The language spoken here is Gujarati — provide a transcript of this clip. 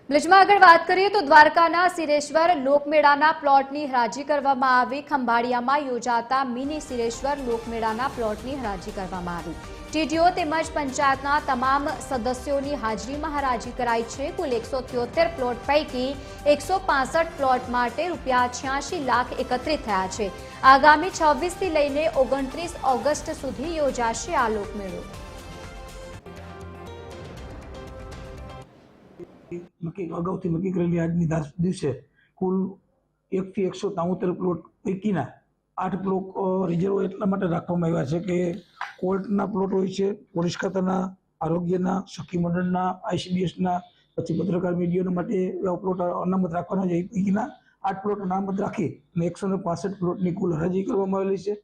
બ્લેજમાં આગળ વાત કરીએ તો દ્વારકાના સિરેશ્વર લોકમેળાના પ્લોટની હરાજી કરવામાં આવી। ખંભાળિયામાં યોજાતા મિની સિરેશ્વર લોકમેળાના પ્લોટની હરાજી કરવામાં આવી। ટીડીઓ તેમજ પંચાયતના તમામ સદસ્યોની હાજરીમાં હરાજી કરાઈ છે। કુલ 173 પ્લોટ પૈકી 165 પ્લોટ માટે ₹86 લાખ એકત્રિત થયા છે। આગામી 26 થી લઈને 29 ઓગસ્ટ સુધી યોજાશે આ લોકમેળો। અગાઉથી નક્કી કરેલી આજની દિવસે કુલ 1 થી 173 પ્લોટ પૈકીના 8 પ્લોટ રિઝર્વ એટલા માટે રાખવામાં આવ્યા છે કે કોર્ટના પ્લોટ હોય છે, પોલીસ ખાતાના, આરોગ્યના, સખી મંડળના, ICDSના, પછી પત્રકાર મીડિયાના માટે એવા પ્લોટ અનામત રાખવાના છે। એ પૈકીના 8 પ્લોટ અનામત રાખી અને 165 પ્લોટની કુલ હરાજી કરવામાં આવેલી છે।